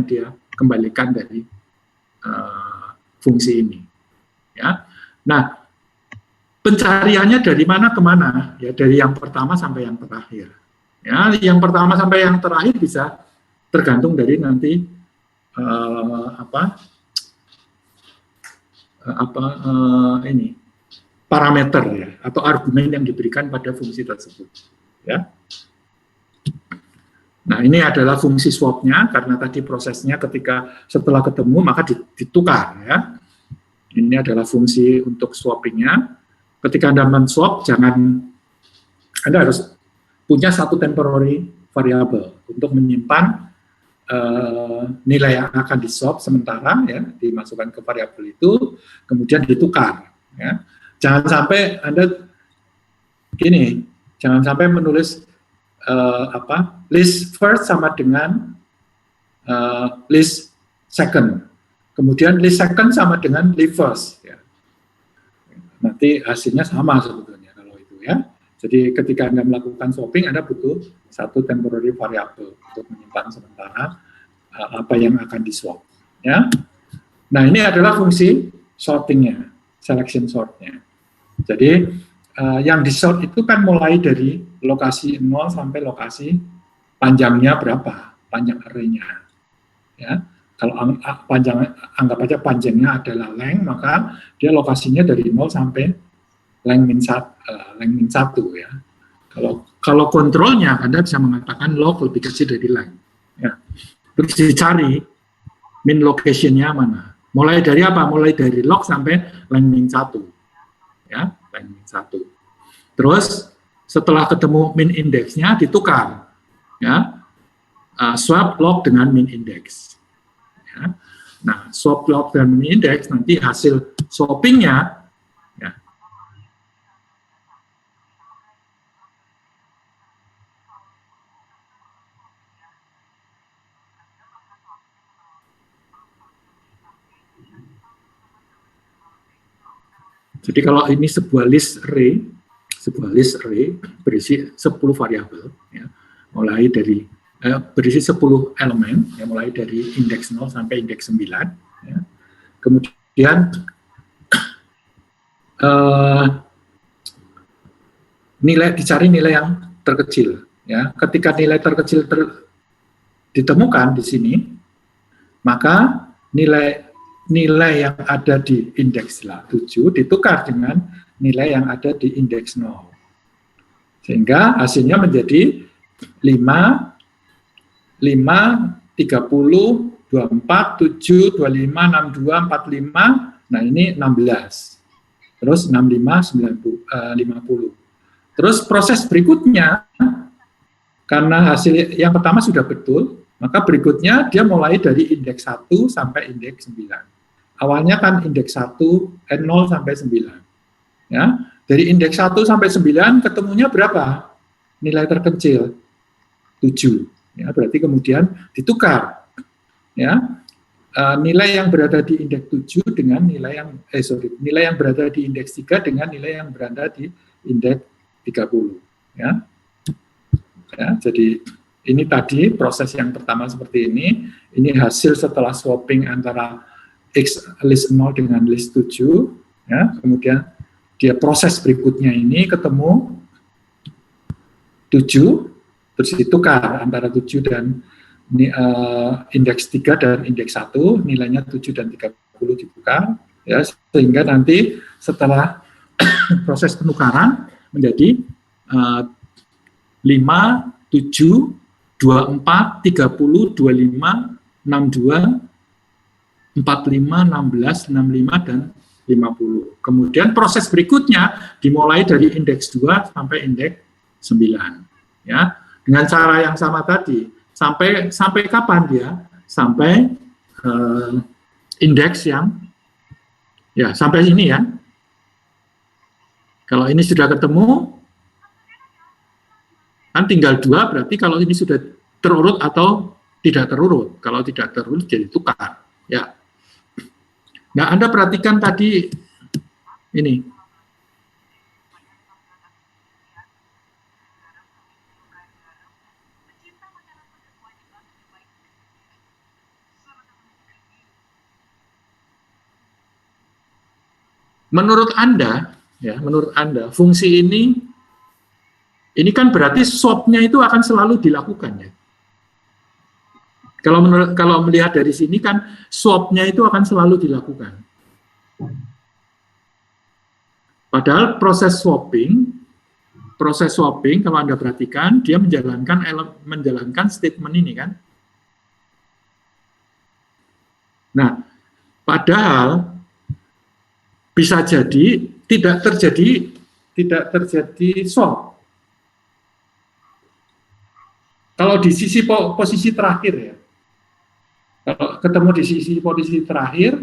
dia kembalikan dari fungsi ini. Ya. Nah, pencariannya dari mana ke mana? Ya, dari yang pertama sampai yang terakhir. Ya, yang pertama sampai yang terakhir bisa tergantung dari nanti ini parameter ya atau argumen yang diberikan pada fungsi tersebut. Ya. Nah, ini adalah fungsi swapnya karena tadi prosesnya ketika setelah ketemu maka ditukar ya. Ini adalah fungsi untuk swappingnya. Ketika Anda men-swap, Anda harus punya satu temporary variable untuk menyimpan nilai yang akan di-swap sementara ya, dimasukkan ke variabel itu, kemudian ditukar. Ya. Jangan sampai Anda jangan sampai menulis list first sama dengan list second. Kemudian list second sama dengan list first. Ya. Nanti hasilnya sama sebetulnya kalau itu ya. Jadi ketika Anda melakukan swapping, Anda butuh satu temporary variable untuk menyimpan sementara apa yang akan di-swap. Ya. Nah, ini adalah fungsi sortingnya, selection sortnya. Jadi yang di-sort itu kan mulai dari lokasi 0 sampai lokasi panjangnya berapa, panjang array-nya. Ya. Kalau anggap aja panjangnya adalah length, maka dia lokasinya dari 0 sampai length min 1 ya. Kalau kontrolnya Anda bisa mengatakan log lebih kecil dari length. Ya. Terus dicari min location-nya mana. Mulai dari apa? Mulai dari log sampai length min 1. Ya, length min 1. Terus setelah ketemu min index-nya ditukar. Ya. Swap log dengan min index. Ya. Nah, swap log dan min index nanti hasil swapping-nya ya. Jadi kalau ini sebuah list array berisi 10 variabel ya, mulai dari berisi 10 elemen ya, mulai dari indeks 0 sampai indeks 9 ya. Kemudian dicari nilai yang terkecil ya. Ketika nilai terkecil ditemukan di sini, maka nilai yang ada di indeks 7 ditukar dengan nilai yang ada di indeks 0. Sehingga hasilnya menjadi 5, 30, 24, 7, 25, 62, 45, nah ini 16. Terus 65, 50. Terus proses berikutnya, karena hasil yang pertama sudah betul, maka berikutnya dia mulai dari indeks 1 sampai indeks 9. Awalnya kan indeks 1, 0 sampai 9. Ya, dari indeks 1 sampai 9 ketemunya berapa? Nilai terkecil 7. Ya, berarti kemudian ditukar. Ya, nilai yang berada di indeks 7 dengan nilai yang berada di indeks 3 dengan nilai yang berada di indeks 30. Ya. Ya, jadi ini tadi proses yang pertama seperti ini. Ini hasil setelah swapping antara X list 0 dengan list 7. Ya, kemudian dia proses berikutnya ini ketemu 7, terus ditukar antara 7 dan indeks 3 dan indeks 1, nilainya 7 dan 30 ditukar, ya, sehingga nanti setelah proses penukaran menjadi 5, 7, 24, 30, 25, 62, 45, 16, 65, dan 50. Kemudian proses berikutnya dimulai dari indeks 2 sampai indeks 9. Ya, dengan cara yang sama tadi. Sampai kapan dia? Sampai indeks yang ya sampai ini ya. Kalau ini sudah ketemu, kan tinggal 2, berarti kalau ini sudah terurut atau tidak terurut. Kalau tidak terurut jadi tukar. Ya. Nah, Anda perhatikan tadi ini. menurut Anda, ya, menurut Anda, fungsi ini kan berarti swap-nya itu akan selalu dilakukan, ya. Kalau melihat dari sini kan swap-nya itu akan selalu dilakukan. Padahal proses swapping kalau Anda perhatikan dia menjalankan statement ini kan. Nah, padahal bisa jadi tidak terjadi swap. Kalau di sisi posisi terakhir, ya. Kalau ketemu di sisi posisi terakhir,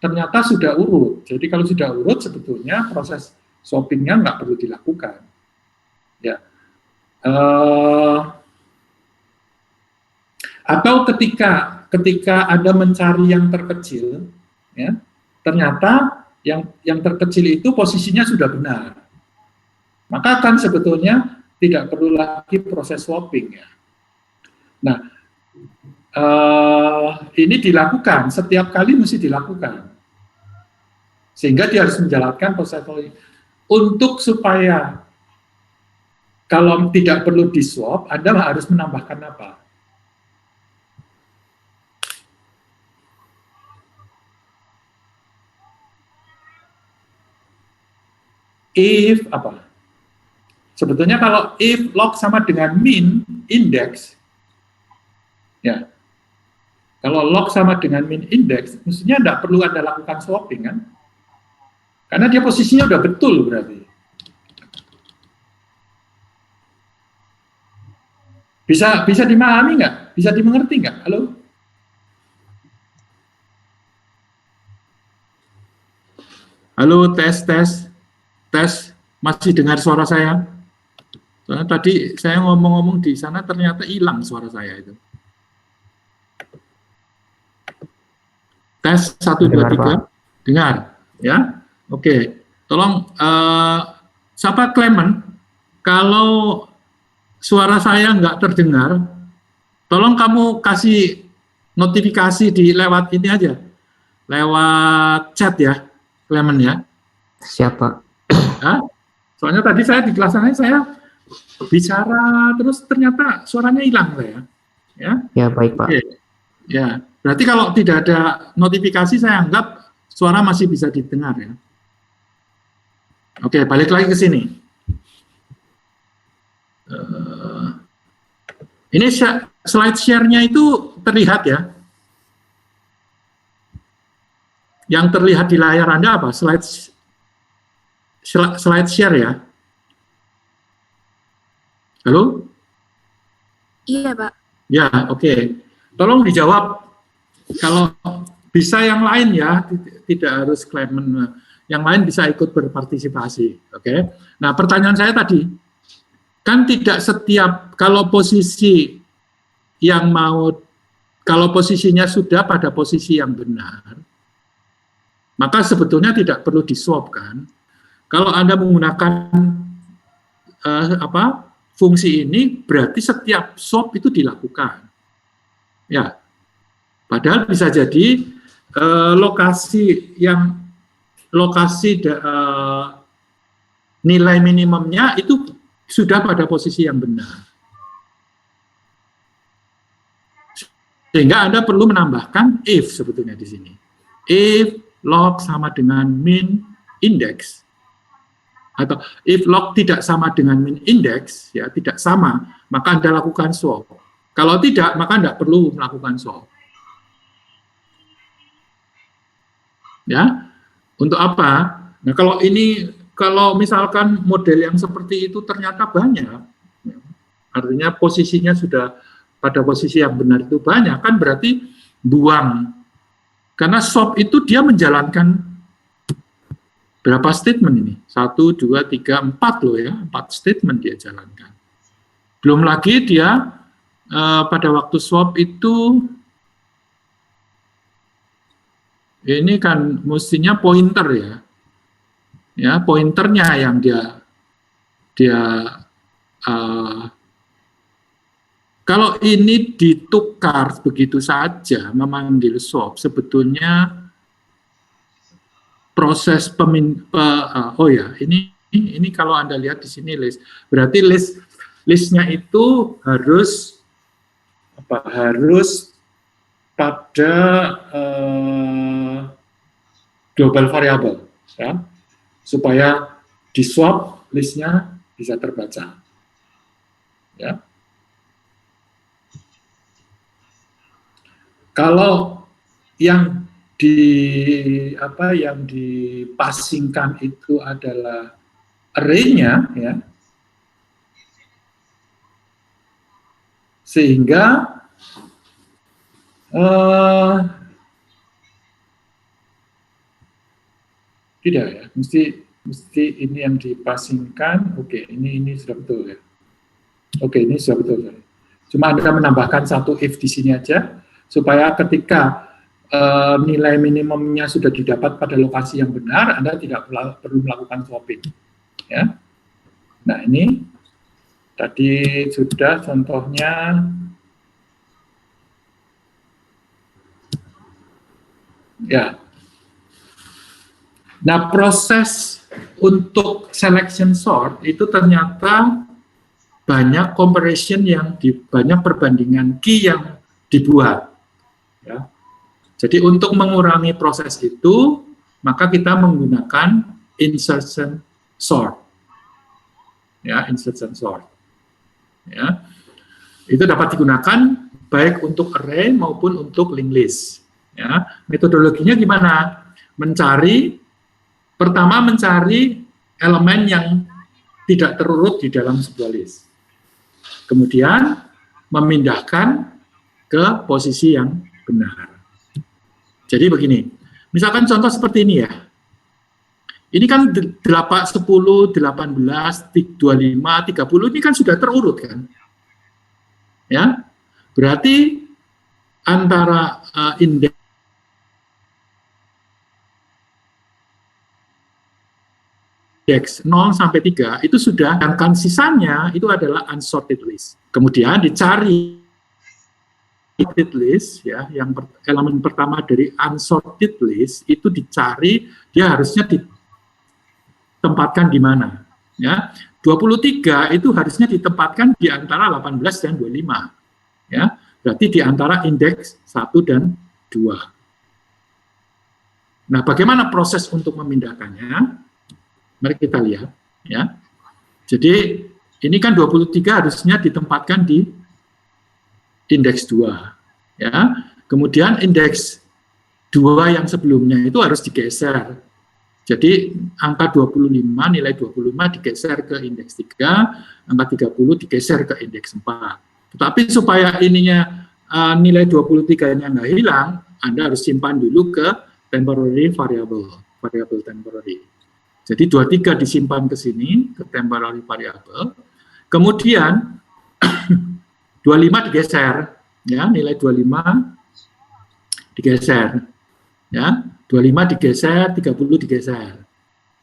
ternyata sudah urut. Jadi kalau sudah urut, sebetulnya proses swapping-nya nggak perlu dilakukan. Ya. Atau ketika Anda mencari yang terkecil, ya, ternyata yang terkecil itu posisinya sudah benar. Maka kan sebetulnya tidak perlu lagi proses swapping, ya. Nah, ini dilakukan, setiap kali mesti dilakukan. Sehingga dia harus menjalankan proses swapping. Untuk supaya kalau tidak perlu di swap, Anda harus menambahkan apa? If apa? Sebetulnya kalau if log sama dengan min index, ya. Kalau log sama dengan min index, mestinya tidak perlu Anda lakukan swapping, kan? Karena dia posisinya udah betul berarti. Bisa dimahami nggak? Bisa dimengerti nggak? Halo? Halo, tes. Masih dengar suara saya? Soalnya tadi saya ngomong-ngomong di sana ternyata hilang suara saya itu. Tes 1, 2, 3. Dengar, ya? Oke. Tolong, siapa Clement? Kalau suara saya nggak terdengar, tolong kamu kasih notifikasi lewat ini aja, lewat chat ya, Clement ya. Siapa? Ya? Soalnya tadi saya di kelas saya bicara terus ternyata suaranya hilang saya. Ya. Ya baik Pak. Oke. Ya, berarti kalau tidak ada notifikasi saya anggap suara masih bisa didengar ya. Oke, balik lagi ke sini. Ini slide share-nya itu terlihat ya. Yang terlihat di layar Anda apa? Slide share ya. Halo? Iya, Pak. Ya, oke. Tolong dijawab. Kalau bisa yang lain ya, tidak harus Clement. Yang lain bisa ikut berpartisipasi. Oke. Nah, pertanyaan saya tadi, kan tidak setiap kalau posisinya sudah pada posisi yang benar, maka sebetulnya tidak perlu di-swap kan. Kalau Anda menggunakan fungsi ini, berarti setiap swap itu dilakukan. Ya, padahal bisa jadi nilai minimumnya itu sudah pada posisi yang benar. Sehingga Anda perlu menambahkan if sebetulnya di sini. If log sama dengan min index, atau if log tidak sama dengan min index, ya tidak sama, maka Anda lakukan swap. Kalau tidak, maka Anda perlu melakukan swap. Ya, untuk apa? Nah, kalau misalkan model yang seperti itu ternyata banyak, artinya posisinya sudah pada posisi yang benar itu banyak, kan berarti buang. Karena swap itu dia menjalankan berapa statement ini? 1, 2, 3, 4 loh ya, 4 statement dia jalankan. Belum lagi dia pada waktu swap itu ini kan mestinya pointer ya pointernya yang dia kalau ini ditukar begitu saja memanggil swap, sebetulnya proses ini kalau Anda lihat di sini list. Berarti listnya itu harus pada global variable, ya, supaya di swap listnya bisa terbaca, ya. Kalau yang dipasingkan itu adalah array-nya, ya, sehingga tidak, ya, mesti ini yang dipasingkan. Oke, ini sudah betul, ya. Oke, ini sudah betul. Cuma Anda menambahkan satu if di sini aja, supaya ketika nilai minimumnya sudah didapat pada lokasi yang benar, Anda tidak perlu melakukan swapping, ya. Nah, ini tadi sudah contohnya. Ya. Nah, proses untuk selection sort itu ternyata banyak comparison banyak perbandingan key yang dibuat, ya. Jadi untuk mengurangi proses itu, maka kita menggunakan insertion sort, ya, insertion sort, ya. Itu dapat digunakan baik untuk array maupun untuk linked list, ya. Metodologinya gimana? Pertama mencari elemen yang tidak terurut di dalam sebuah list, kemudian memindahkan ke posisi yang benar. Jadi begini, misalkan contoh seperti ini, ya. Ini kan 10, 18, 25, 30, ini kan sudah terurut, kan? Ya, berarti antara indeks indeks 0 sampai 3 itu sudah, dan sisanya itu adalah unsorted list. Kemudian dicari sorted list, ya, yang elemen pertama dari unsorted list itu dicari, dia harusnya ditempatkan di mana, ya. 23 itu harusnya ditempatkan di antara 18 dan 25, ya. Berarti di antara indeks 1 dan 2. Nah, bagaimana proses untuk memindahkannya? Mari kita lihat, ya. Jadi ini kan 23 harusnya ditempatkan di indeks 2, ya. Kemudian indeks 2 yang sebelumnya itu harus digeser. Jadi angka 25, nilai 25 digeser ke indeks 3, angka 30 digeser ke indeks 4. Tetapi supaya ininya nilai 23-nya nggak hilang, Anda harus simpan dulu ke temporary variable temporary. Jadi 23 disimpan ke sini, ke temporary variable. Kemudian 25 digeser, ya, nilai 25 digeser, ya, 25 digeser, 30 digeser,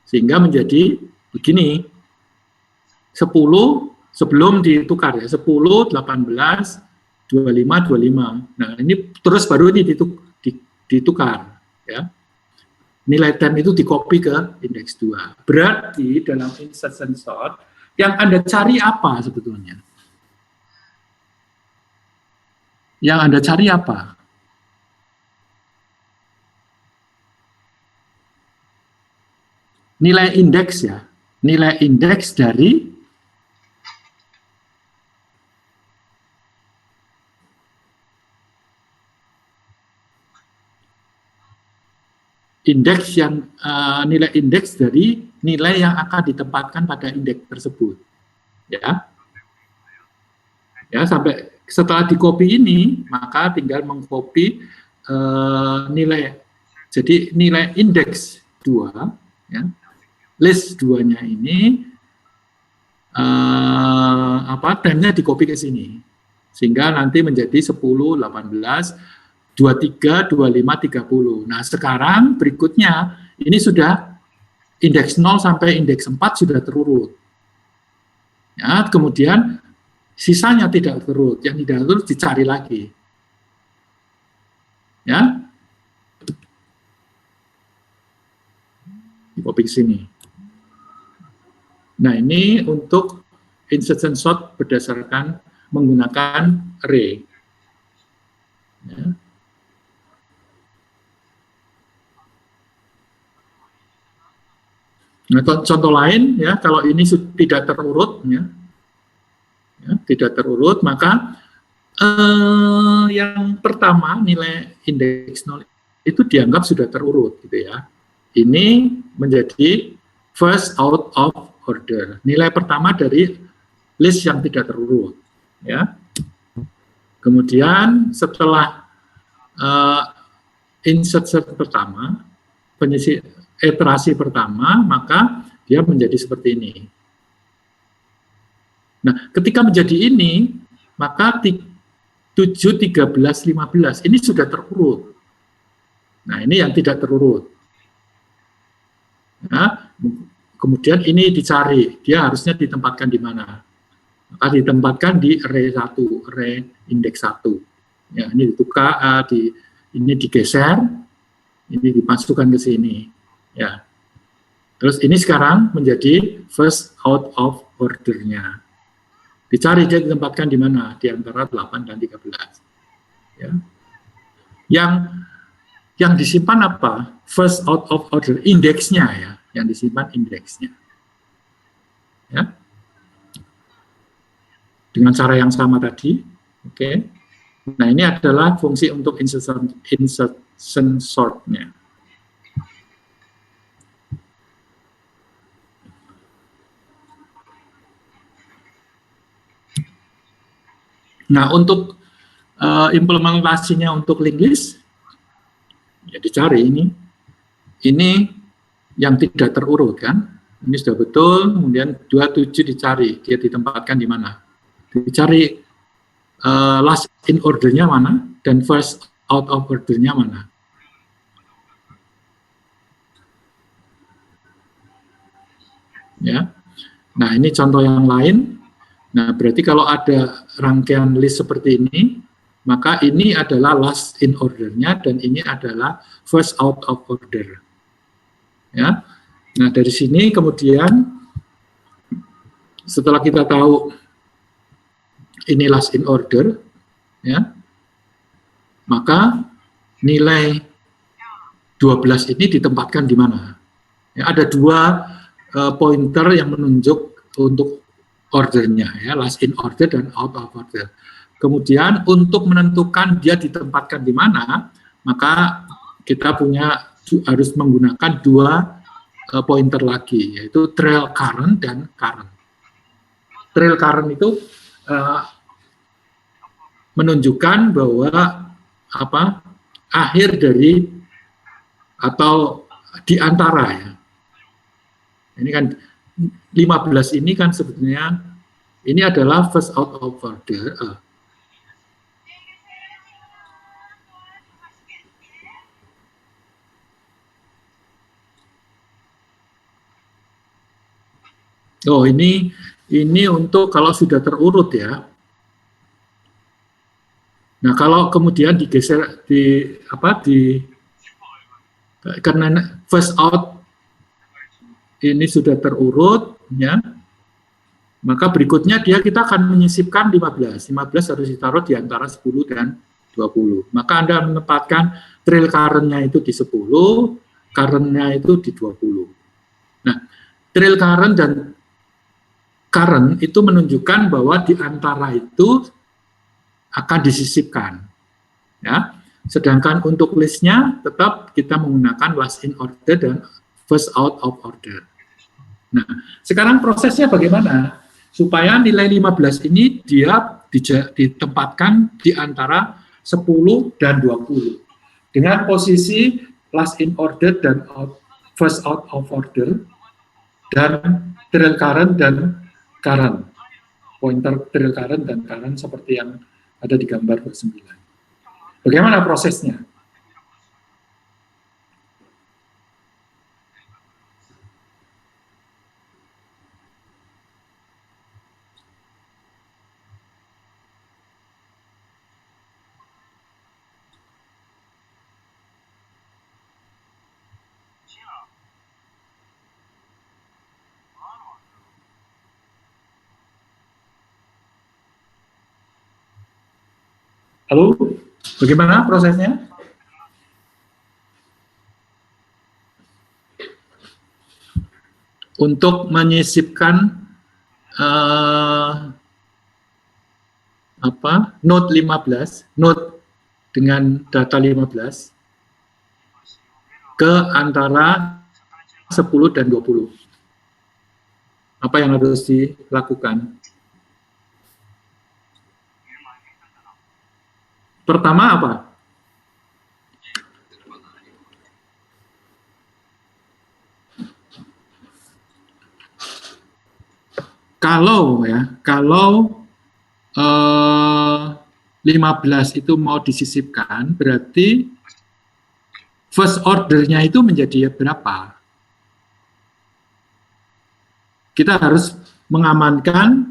sehingga menjadi begini, 10 sebelum ditukar, ya, 10, 18, 25, 25. Nah, ini terus baru ini ditukar, ya. Nilai 10 itu di-copy ke indeks 2. Berarti dalam insertion sort, yang Anda cari apa sebetulnya? Yang Anda cari apa? Nilai indeks, ya. Nilai indeks dari indeks yang nilai indeks dari nilai yang akan ditempatkan pada indeks tersebut, ya. Ya, sampai setelah di-copy ini, maka tinggal meng-copy nilai. Jadi nilai indeks 2, ya, list 2-nya ini time-nya di-copy ke sini, sehingga nanti menjadi 10, 18, 23, 25, 30. Nah, sekarang berikutnya, ini sudah indeks 0 sampai indeks 4 sudah terurut. Ya, kemudian sisanya tidak terurut, yang tidak terurut dicari lagi. Ya. copy ke sini. Nah, ini untuk insertion sort berdasarkan menggunakan array. Ya. Nah, contoh lain ya, kalau ini tidak terurut ya, tidak terurut, maka yang pertama nilai indeks 0 itu dianggap sudah terurut gitu ya. Ini menjadi first out of order. Nilai pertama dari list yang tidak terurut ya. Kemudian setelah insert pertama, iterasi pertama, maka dia menjadi seperti ini. Nah, ketika menjadi ini, maka 7, 13, 15 ini sudah terurut. Nah, ini yang tidak terurut. Nah, kemudian ini dicari, dia harusnya ditempatkan di mana? Maka ditempatkan di array 1, array indeks 1. Ya, ini ditukar, ini digeser, ini dimasukkan ke sini. Ya. Terus ini sekarang menjadi first out of order-nya. Dicari dia ditempatkan di mana? Di antara 8 dan 13. Ya. Yang disimpan apa? First out of order, indeksnya ya. Yang disimpan indeksnya. Ya. Dengan cara yang sama tadi. Oke. Nah, ini adalah fungsi untuk insertion sort-nya. Nah, untuk implementasinya untuk linked list, ya dicari ini. Ini yang tidak terurut kan. Ini sudah betul, kemudian 27 dicari, dia ditempatkan di mana. Dicari last in order-nya mana, dan first out of order-nya mana. Ya. Nah, ini contoh yang lain. Nah, berarti kalau ada rangkaian list seperti ini, maka ini adalah last in order-nya dan ini adalah first out of order. Ya. Nah, dari sini kemudian setelah kita tahu ini last in order, ya, maka nilai 12 ini ditempatkan di mana? Ya, ada dua pointer yang menunjuk untuk ordernya, ya, last in order dan out of order. Kemudian untuk menentukan dia ditempatkan di mana, maka kita harus menggunakan dua pointer lagi, yaitu trail current dan current. Trail current itu menunjukkan bahwa akhir dari atau di antara ya. Ini kan 15 ini kan sebetulnya ini adalah first out of order. Oh, ini untuk kalau sudah terurut ya. Nah, kalau kemudian digeser karena first out ini sudah terurut ya. Maka berikutnya kita akan menyisipkan 15. 15 harus ditaruh di antara 10 dan 20. Maka Anda menempatkan trail current-nya itu di 10, current-nya itu di 20. Nah, trail current dan current itu menunjukkan bahwa di antara itu akan disisipkan. Ya. Sedangkan untuk list-nya tetap kita menggunakan last in order dan first out of order. Nah, sekarang prosesnya bagaimana? Supaya nilai 15 ini dia ditempatkan di antara 10 dan 20. Dengan posisi last in order dan first out of order, dan trail current dan current. Pointer trail current dan current seperti yang ada di gambar 9. Bagaimana prosesnya? Halo, bagaimana prosesnya? Untuk menyisipkan node 15, node dengan data 15 ke antara 10 dan 20. Apa yang harus dilakukan? Pertama apa? Kalau 15 itu mau disisipkan, berarti first order-nya itu menjadi berapa? Kita harus mengamankan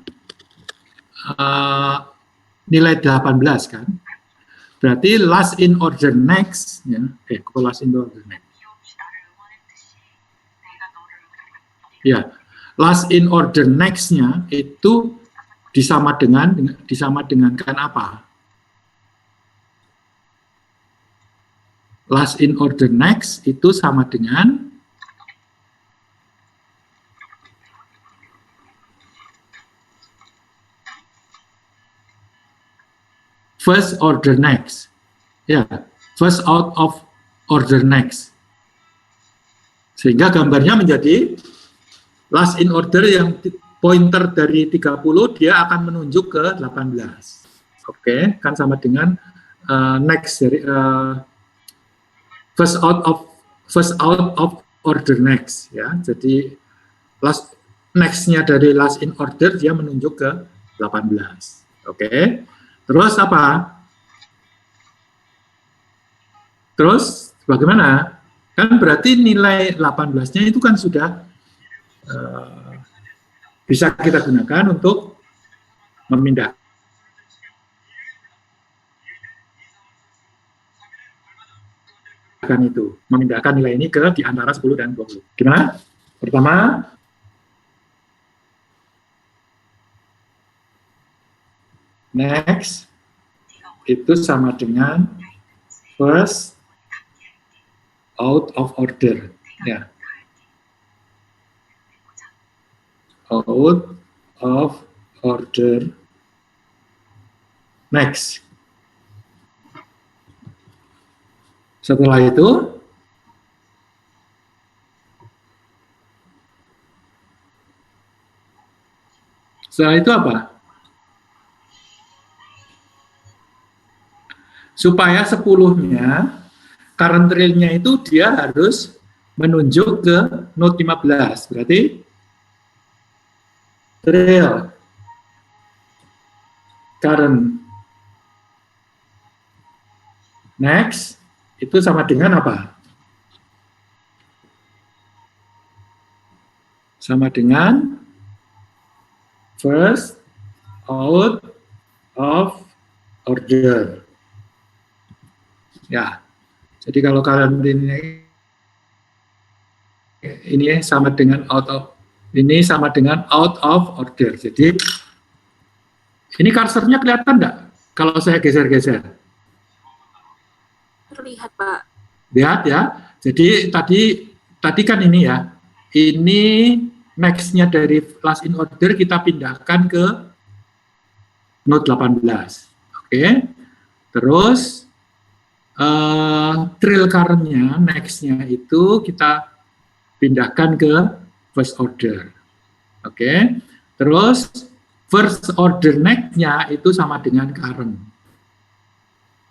nilai 18 kan? Berarti last in order next, ya, last in order next. Ya, last in order next-nya itu disamadengankan apa? Last in order next itu sama dengan first order next. Ya, first out of order next. Sehingga gambarnya menjadi last in order yang pointer dari 30 dia akan menunjuk ke 18. Oke, kan sama dengan next dari first out of order next ya. Jadi last next-nya dari last in order dia menunjuk ke 18. Oke. Terus apa? Terus bagaimana? Kan berarti nilai 18-nya itu kan sudah bisa kita gunakan untuk memindahkan itu, memindahkan nilai ini ke di antara 10 dan 20. Gimana? Pertama, next itu sama dengan first out of order, ya. Out of order next. Setelah itu apa? Supaya 10-nya current trail-nya itu dia harus menunjuk ke node 15. Berarti trail current next itu sama dengan apa? Sama dengan first out of order. Ya, jadi kalau kalian ini sama dengan out of order. Jadi ini kursornya kelihatan enggak? Kalau saya geser-geser. Terlihat, Pak. Lihat ya. Jadi tadi kan ini ya. Ini next-nya dari last in order kita pindahkan ke node 18. Oke. Terus trail current-nya, next-nya itu kita pindahkan ke first order. Oke. Terus first order next-nya itu sama dengan current.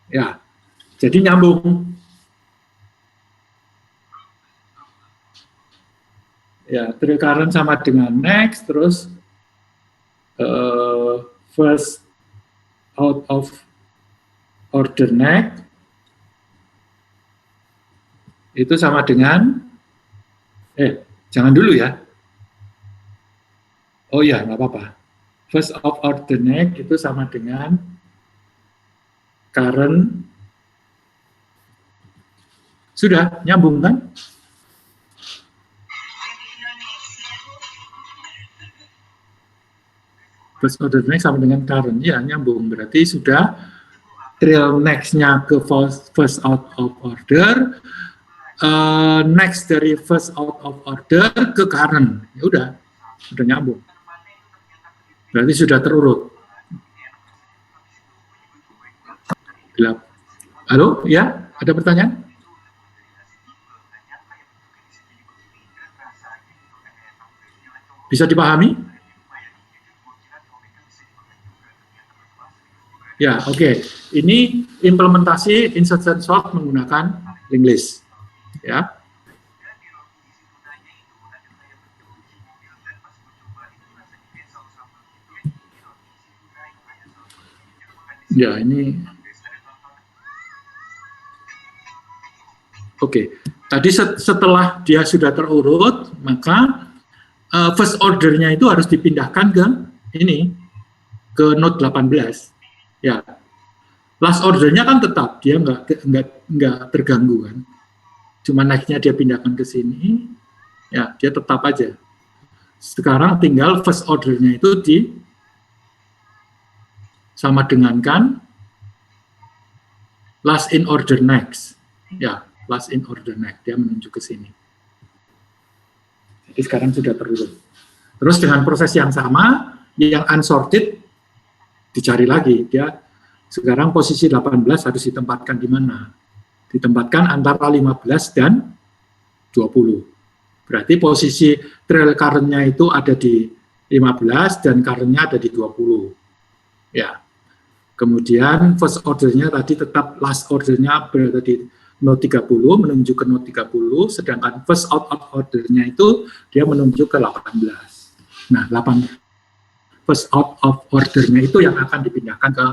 Ya. Jadi nyambung. Ya, trail current sama dengan next, terus first out of order next itu sama dengan jangan dulu ya. Oh ya, nggak apa-apa. First of order next itu sama dengan current. Sudah nyambung kan? First order next sama dengan current, ya nyambung. Berarti sudah trail next-nya ke first out of order, next dari first out of order ke current. Ya udah nyambung. Berarti sudah terurut. Halo, ya? Ada pertanyaan? Bisa dipahami? Ya, oke. Ini implementasi insertion sort menggunakan linked list. Ya. Ya, ini. Oke. Tadi setelah dia sudah terurut, maka first order-nya itu harus dipindahkan ke ini, ke node 18. Ya, last order-nya kan tetap, dia nggak terganggu kan. Cuma next-nya dia pindahkan ke sini, ya dia tetap aja. Sekarang tinggal first order-nya itu sama dengan kan last in order next. Ya, last in order next, dia menuju ke sini. Jadi sekarang sudah terurut. Terus dengan proses yang sama, yang unsorted dicari lagi. Dia sekarang posisi 18 harus ditempatkan di mana? Ditempatkan antara 15 dan 20. Berarti posisi trail current-nya itu ada di 15 dan current-nya ada di 20. Ya. Kemudian first order-nya tadi tetap last order-nya berada di node 30 menuju ke node 30, sedangkan first out of order-nya itu dia menuju ke 18. Nah, first out of order-nya itu yang akan dipindahkan ke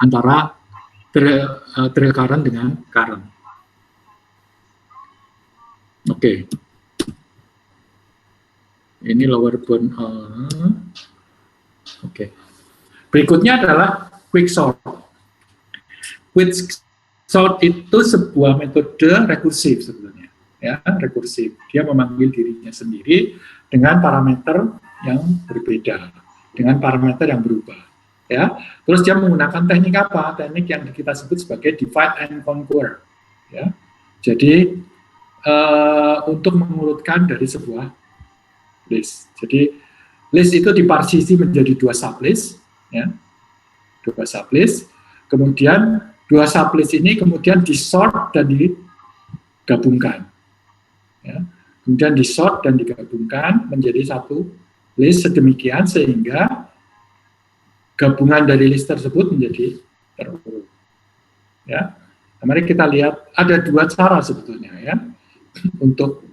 antara trail current dengan current. Oke. Ini lower bound. Oke. Berikutnya adalah quick sort. Quick sort itu sebuah metode rekursif sebenarnya, ya, rekursif. Dia memanggil dirinya sendiri dengan parameter yang berbeda, dengan parameter yang berubah, ya. Terus dia menggunakan teknik apa? Teknik yang kita sebut sebagai divide and conquer, ya. Jadi untuk mengurutkan dari sebuah list. Jadi list itu diparsisi menjadi 2 sublist, ya, 2 sublist. Kemudian 2 sublist ini kemudian disort dan digabungkan. Ya. Kemudian disort dan digabungkan menjadi satu list sedemikian sehingga gabungan dari list tersebut menjadi terurut. Ya. Nah, mari kita lihat ada 2 cara sebetulnya ya untuk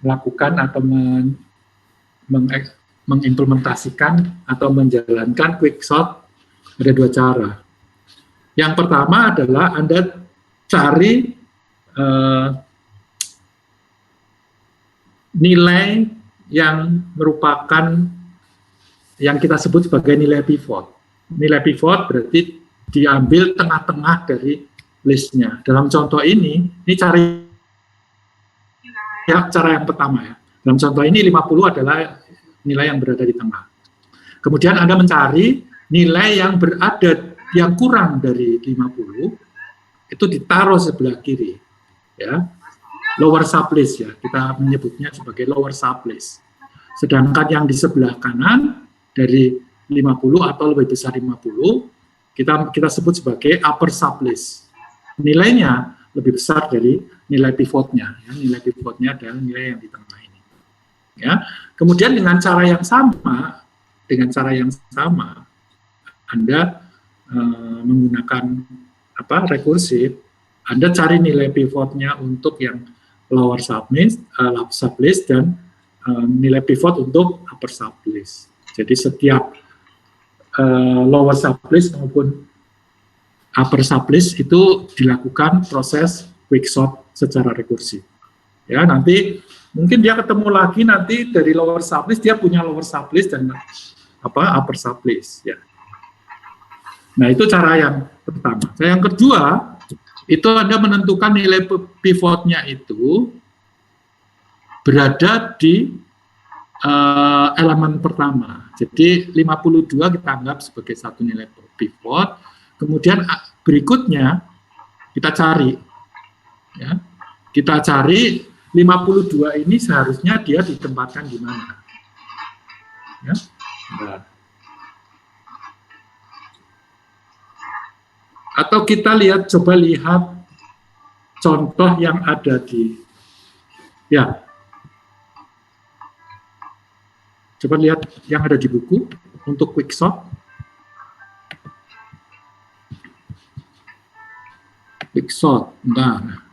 melakukan atau mengimplementasikan atau menjalankan quick sort. Ada 2 cara. Yang pertama adalah Anda cari nilai yang merupakan yang kita sebut sebagai nilai pivot. Nilai pivot berarti diambil tengah-tengah dari listnya. Dalam contoh ini cari ya, cara yang pertama ya. Dalam contoh ini 50 adalah nilai yang berada di tengah. Kemudian Anda mencari nilai yang berada yang kurang dari 50 itu ditaruh sebelah kiri, ya, lower sublist ya, kita menyebutnya sebagai lower sublist. Sedangkan yang di sebelah kanan dari 50 atau lebih besar 50 kita sebut sebagai upper sublist. Nilainya lebih besar dari nilai pivotnya, ya, nilai pivotnya adalah nilai yang di tengah ini. Ya, kemudian dengan cara yang sama, Anda menggunakan rekursif, Anda cari nilai pivotnya untuk yang lower sublist dan nilai pivot untuk upper sublist. Jadi setiap lower sublist maupun upper sublist itu dilakukan proses quick sort secara rekursif. Ya, nanti mungkin dia ketemu lagi nanti dari lower sublist dia punya lower sublist dan upper sublist ya. Nah, itu cara yang pertama. Cara yang kedua, itu Anda menentukan nilai pivotnya itu berada di elemen pertama. Jadi 52 kita anggap sebagai satu nilai pivot, Kemudian berikutnya kita cari, ya. Kita cari 52 ini seharusnya dia ditempatkan di mana. Ya. Nah. Atau kita coba lihat contoh yang ada di, ya. Coba lihat yang ada di buku untuk quicksort. Quicksort, bentar.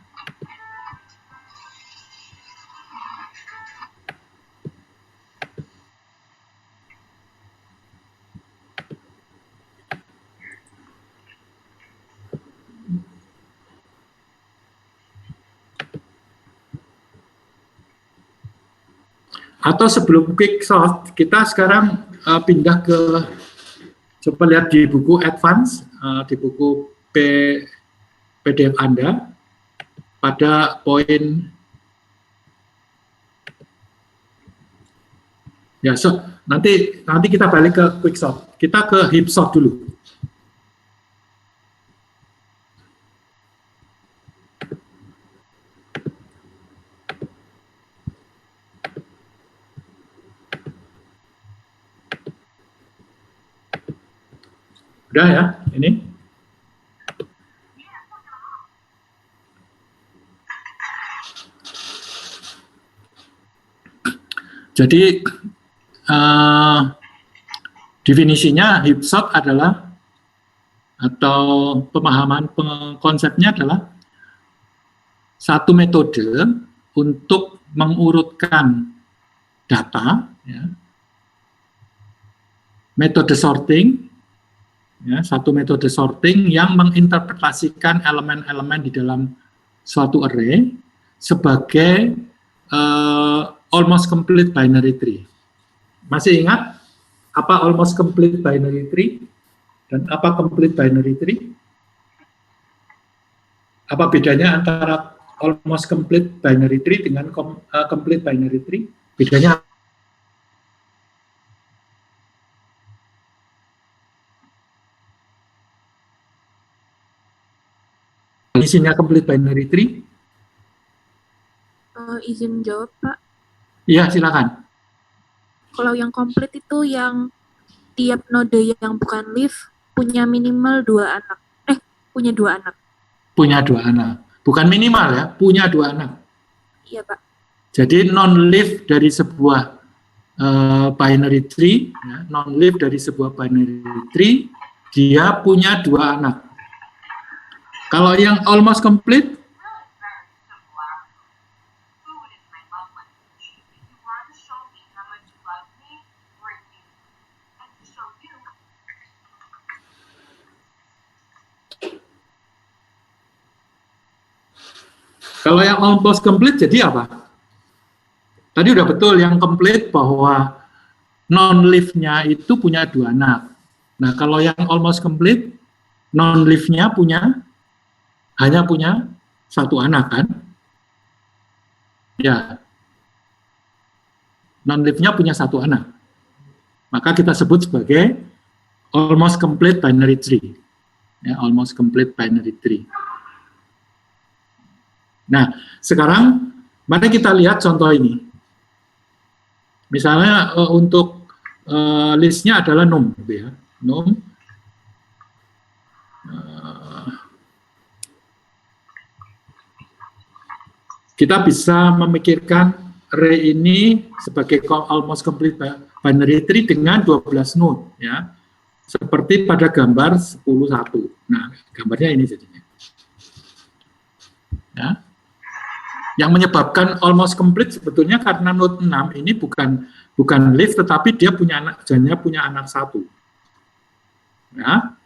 Atau sebelum quicksort, kita sekarang pindah ke, coba lihat di buku advance, di buku PDF Anda, pada poin, ya, nanti kita balik ke quicksort, kita ke heap sort dulu. Udah ya, ini. Jadi definisinya heap sort adalah, atau pemahaman konsepnya adalah satu metode untuk mengurutkan data, ya. Metode sorting, ya, satu metode sorting yang menginterpretasikan elemen-elemen di dalam suatu array sebagai almost complete binary tree. Masih ingat apa almost complete binary tree dan apa complete binary tree? Apa bedanya antara almost complete binary tree dengan complete binary tree? Bedanya isinya complete binary tree? Izin jawab, Pak. Iya, silakan. Kalau yang komplit itu yang tiap node yang bukan leaf punya minimal 2 anak. Punya 2 anak. Punya 2 anak. Bukan minimal ya, punya 2 anak. Iya, Pak. Jadi non-leaf dari sebuah binary tree, ya, non-leaf dari sebuah binary tree, dia punya 2 anak. Kalau yang almost complete, kalau yang almost complete jadi apa? Tadi udah betul yang complete bahwa non-leaf-nya itu punya 2 anak. Nah, kalau yang almost complete, non-leaf-nya hanya punya 1 anak, kan? Ya. Non-leaf-nya punya 1 anak. Maka kita sebut sebagai almost complete binary tree. Ya, almost complete binary tree. Nah, sekarang mari kita lihat contoh ini. Misalnya untuk listnya adalah num, ya. Num. Kita bisa memikirkan array ini sebagai almost complete binary tree dengan 12 node, ya. Seperti pada gambar 10.1. Nah, gambarnya ini jadinya. Ya. Yang menyebabkan almost complete sebetulnya karena node 6 ini bukan leaf, tetapi dia punya anak 1. Ya.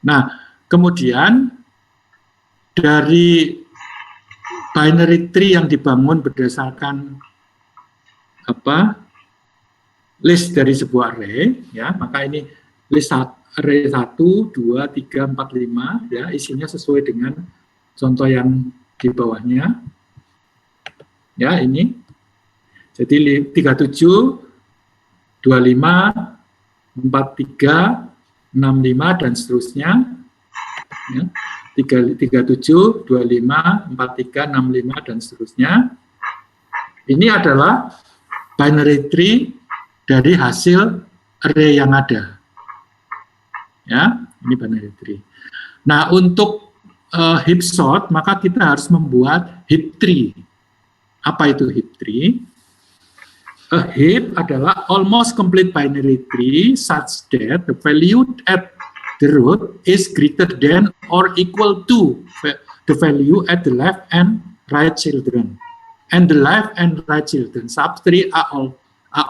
Nah, kemudian dari binary tree yang dibangun berdasarkan list dari sebuah array, ya, maka ini list array 1, 2, 3, 4, 5, ya, isinya sesuai dengan contoh yang di bawahnya, ya, ini. Jadi 37, 25, 43, 65 dan seterusnya, ya, 37, 25, 43, 65 dan seterusnya. Ini adalah binary tree dari hasil array yang ada. Ya, ini binary tree. Nah, untuk heap sort, maka kita harus membuat heap tree. Apa itu heap tree? A heap adalah almost complete binary tree such that the value at the root is greater than or equal to the value at the left and right children. And the left and right children subtree are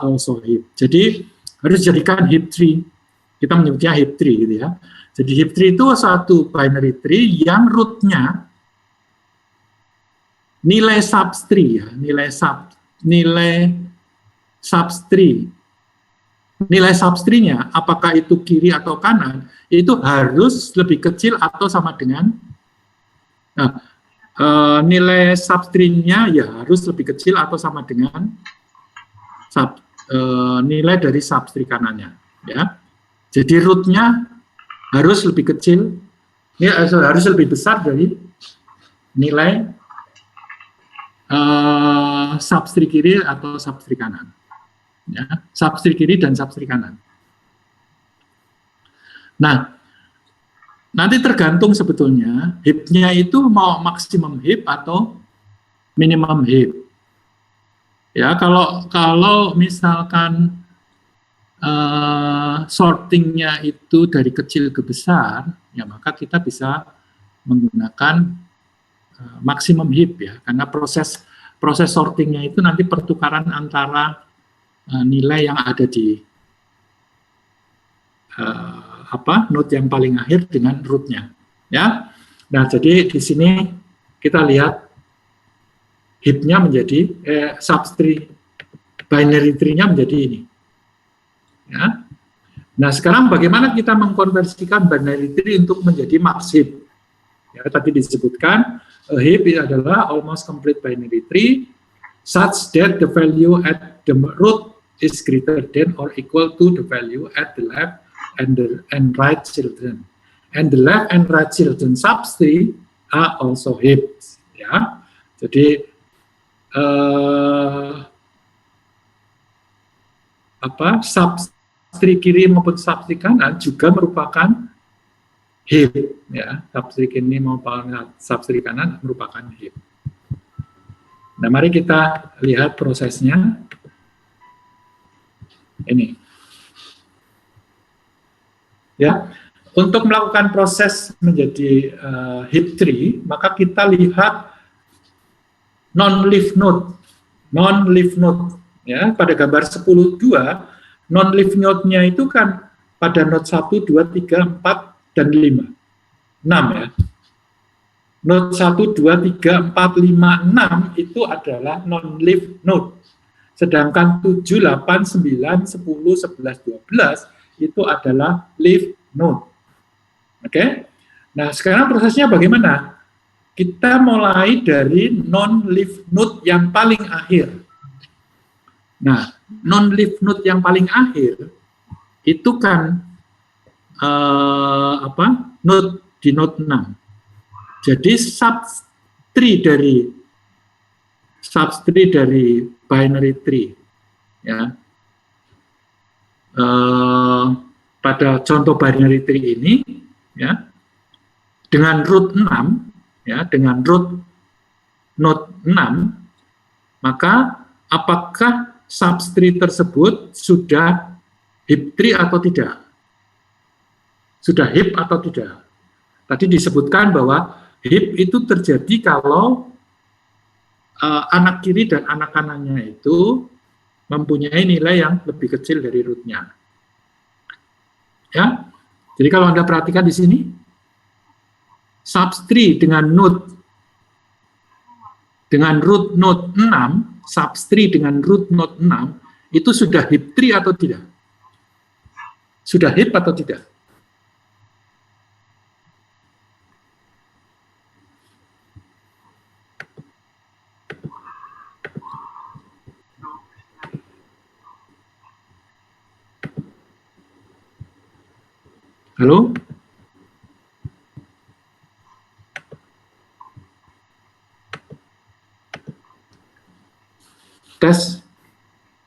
also heap. Jadi harus jadikan heap tree. Kita menyebutnya heap tree gitu ya. Jadi heap tree itu suatu binary tree yang rootnya nilai subtree ya, nilai subtree. Nilai subtree-nya, apakah itu kiri atau kanan, itu harus lebih kecil atau sama dengan nilai subtree-nya ya harus lebih kecil atau sama dengan nilai dari subtree kanannya. Ya, jadi root-nya harus lebih kecil, ya, harus lebih besar dari nilai subtree kiri atau subtree kanan. Ya, subtree kiri dan subtree kanan. Nah, nanti tergantung sebetulnya heap-nya itu mau maksimum heap atau minimum heap. Ya, kalau misalkan sortingnya itu dari kecil ke besar, ya maka kita bisa menggunakan maksimum heap ya, karena proses sortingnya itu nanti pertukaran antara nilai yang ada di node yang paling akhir dengan root-nya, ya. Nah, jadi di sini kita lihat heap-nya menjadi subtree binary tree-nya menjadi ini, ya. Nah, sekarang bagaimana kita mengkonversikan binary tree untuk menjadi max heap? Ya, tadi disebutkan a heap adalah almost complete binary tree such that the value at the root is greater than or equal to the value at the left and right children. And the left and right children subtree are also heaps. Ya, jadi subtree kiri maupun subtree kanan juga merupakan heap. Ya, subtree kiri maupun subtree kanan merupakan heap. Nah, mari kita lihat prosesnya. Ini. Ya, untuk melakukan proses menjadi heap tree, maka kita lihat non-leaf node. Non-leaf node, ya, pada gambar 10.2, non-leaf node-nya itu kan pada node 1, 2, 3, 4, dan 5. 6 ya. Node 1, 2, 3, 4, 5, 6 itu adalah non-leaf node. Sedangkan 7, 8, 9, 10, 11, 12 itu adalah leaf node. Oke? Nah, sekarang prosesnya bagaimana? Kita mulai dari non-leaf node yang paling akhir. Nah, non-leaf node yang paling akhir itu kan node di node 6. Jadi subtree dari binary tree, ya, pada contoh binary tree ini, ya, dengan root 6, ya, dengan root node 6, maka apakah subtree tersebut sudah heap tree atau tidak? Sudah heap atau tidak? Tadi disebutkan bahwa heap itu terjadi kalau anak kiri dan anak kanannya itu mempunyai nilai yang lebih kecil dari root-nya. Ya, jadi kalau Anda perhatikan di sini, subtree dengan root node 6, subtree dengan root node 6, itu sudah heap tree atau tidak? Sudah heap atau tidak? Halo? Tes?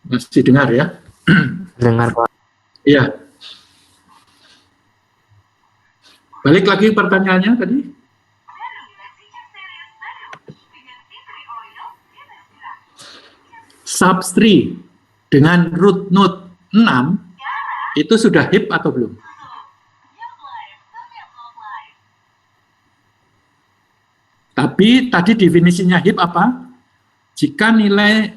Masih dengar ya? Dengar Pak. Iya. Balik lagi pertanyaannya tadi. Subtree dengan root node 6 itu sudah heap atau belum? Tapi tadi definisinya heap apa? Jika nilai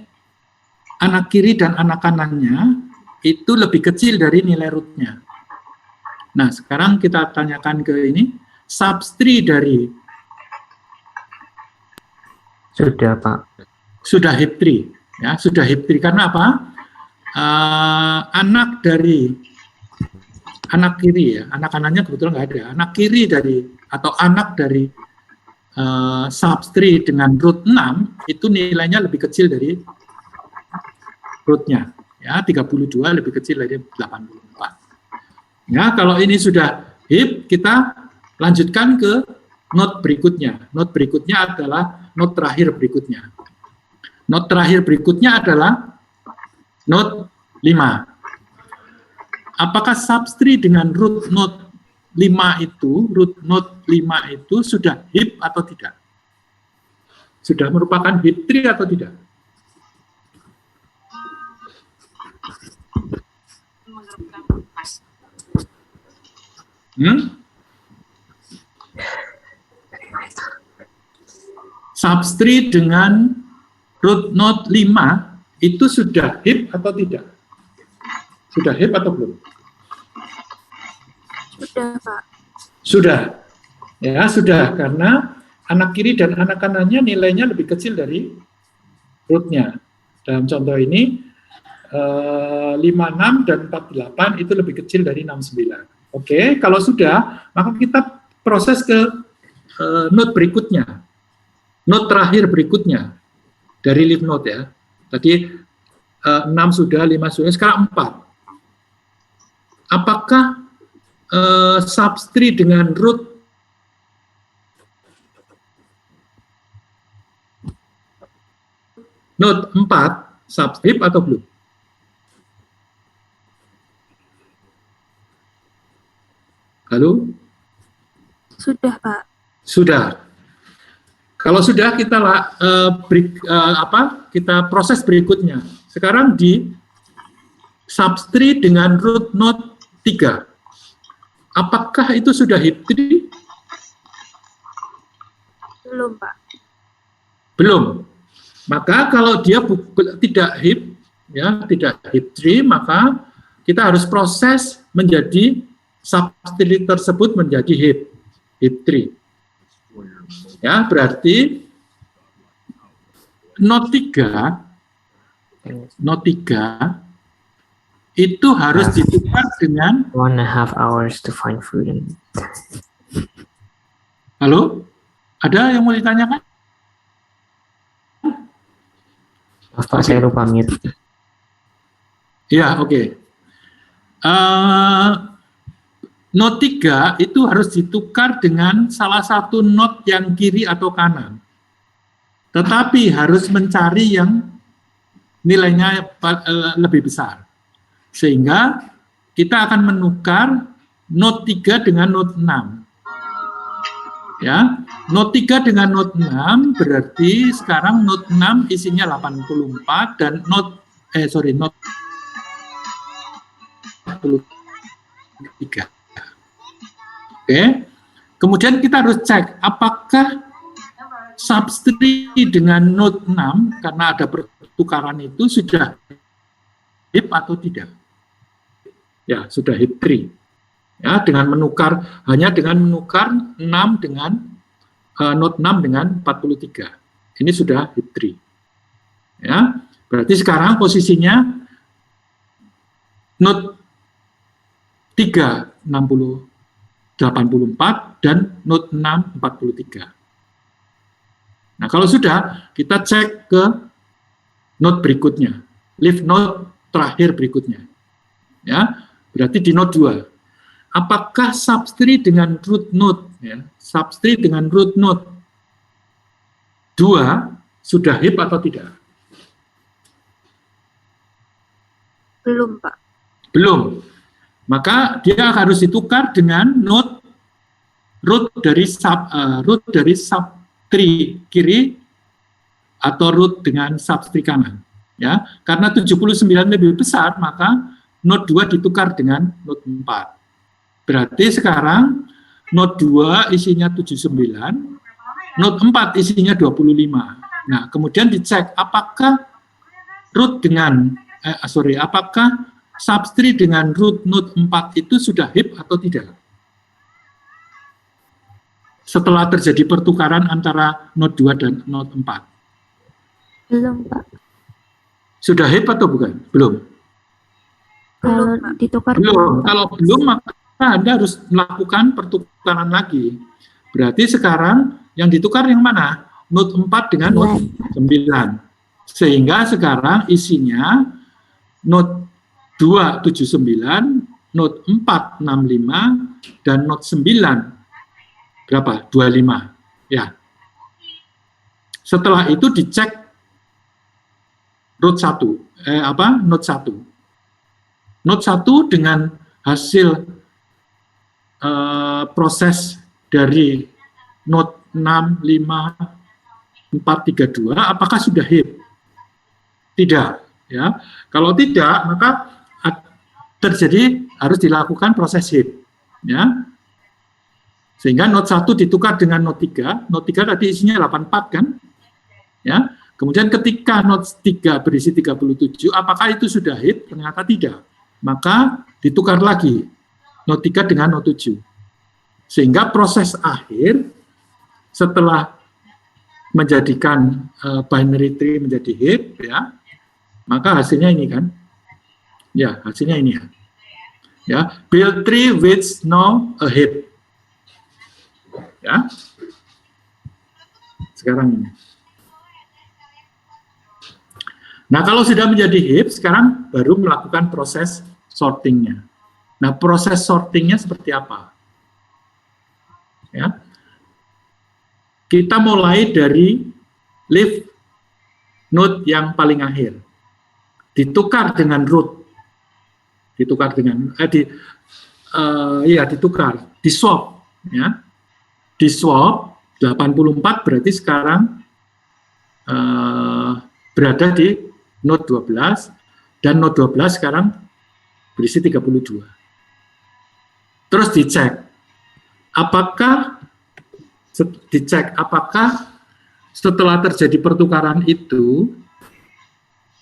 anak kiri dan anak kanannya itu lebih kecil dari nilai rootnya. Nah, sekarang kita tanyakan ke ini, subtree dari Sudah Pak. sudah heap tree, ya sudah heap tree karena apa? Anak dari anak kiri ya, anak kanannya kebetulan nggak ada. Anak kiri dari atau anak dari subtree dengan root 6 itu nilainya lebih kecil dari rootnya, ya 32 lebih kecil dari 84. Ya, kalau ini sudah heap, kita lanjutkan ke node berikutnya. Node berikutnya adalah node terakhir berikutnya. Node terakhir berikutnya adalah node 5. Apakah subtree dengan root node 5 itu, root node 5 itu sudah heap atau tidak? Sudah merupakan heap tree atau tidak? Subtree dengan root node 5 itu sudah heap atau tidak? Sudah heap atau belum? Sudah, Pak. Sudah. Ya, sudah karena anak kiri dan anak kanannya nilainya lebih kecil dari rootnya. Dalam contoh ini 56 dan 48 itu lebih kecil dari 69. Oke, kalau sudah, maka kita proses ke node berikutnya. Node terakhir berikutnya dari leaf node ya. Tadi 6 sudah, 5 sudah, sekarang 4. Apakah subtree dengan root node 4 subtree atau belum? Halo? Sudah, Pak. Sudah. Kalau sudah kita kita proses berikutnya. Sekarang di subtree dengan root node 3. Apakah itu sudah heap tree? Belum, Pak. Belum. Maka kalau dia tidak heap, ya tidak heap tree, maka kita harus proses menjadi subtree tersebut menjadi heap tree. Ya, berarti node 3 itu harus ditukar dengan 1.5 hours to find freedom. Halo? Ada yang mau ditanyakan? Pak, saya lupa mute. Ya, oke. Node 3 itu harus ditukar dengan salah satu node yang kiri atau kanan. Tetapi harus mencari yang nilainya lebih besar. Sehingga kita akan menukar node 3 dengan node 6. Ya, node 3 dengan node 6 berarti sekarang node 6 isinya 84 dan node 43. Oke. Kemudian kita harus cek apakah subtree dengan node 6 karena ada pertukaran itu sudah heap atau tidak. Ya, sudah heap tree. Ya, dengan menukar hanya dengan menukar 6 dengan node 6 dengan 43. Ini sudah heap tree. Ya, berarti sekarang posisinya node 3 84 dan node 6 43. Nah, kalau sudah kita cek ke node berikutnya, leaf node terakhir berikutnya. Ya, berarti di node 2. apakah subtree dengan root node, ya, subtree dengan root node 2 sudah heap atau tidak? Belum, Pak. Belum. Maka dia harus ditukar dengan node root dari subtree kiri atau root dengan subtree kanan. Ya, karena 79 lebih besar, maka node 2 ditukar dengan node 4. Berarti sekarang node 2 isinya 79, node 4 isinya 25. Nah, kemudian dicek apakah root dengan apakah subtree dengan root node 4 itu sudah heap atau tidak? Setelah terjadi pertukaran antara node 2 dan node 4. Belum, Pak. Sudah heap atau bukan? Belum. Kalau ditukar Belum. Kalau belum, maka Anda harus melakukan pertukaran lagi. Berarti sekarang yang ditukar yang mana? Node 4 dengan node 9. Sehingga sekarang isinya node 2 79, node 4 65, dan node 9 berapa? 25. Ya. Setelah itu dicek root 1, node 1. Node 1 dengan hasil proses dari node 6, 5, 4, 3, 2, apakah sudah heap? Tidak. Ya. Kalau tidak, maka harus dilakukan proses heap. Ya. Sehingga node 1 ditukar dengan node 3. Node 3 tadi isinya 84 kan? Ya. Kemudian ketika node 3 berisi 37, apakah itu sudah heap? Ternyata tidak. Maka ditukar lagi node 3 dengan node 7. Sehingga proses akhir setelah menjadikan binary tree menjadi heap, ya, maka hasilnya ini kan? Ya, hasilnya ini ya. Ya, build tree with now a heap. Ya. Sekarang ini. Nah, kalau sudah menjadi heap, sekarang baru melakukan proses sortingnya. Nah, proses sortingnya seperti apa? Ya. Kita mulai dari leaf node yang paling akhir. Ditukar dengan root. Ditukar dengan ditukar, di swap, ya. Di swap 84 berarti sekarang berada di node 12, dan node 12 sekarang berisi 32. Terus dicek apakah setelah terjadi pertukaran itu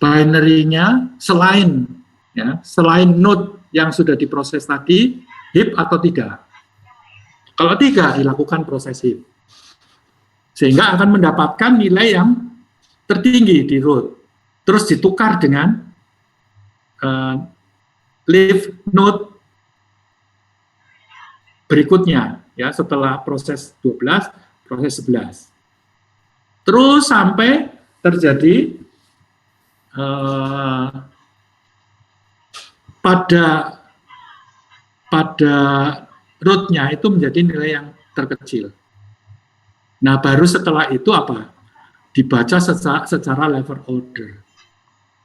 binary-nya selain node yang sudah diproses tadi heap atau tidak. Kalau tidak, dilakukan proses heap. Sehingga akan mendapatkan nilai yang tertinggi di root. Terus ditukar dengan leaf node berikutnya, ya, setelah proses 12, proses 11. Terus sampai terjadi pada rootnya itu menjadi nilai yang terkecil. Nah, baru setelah itu apa? Dibaca secara level order.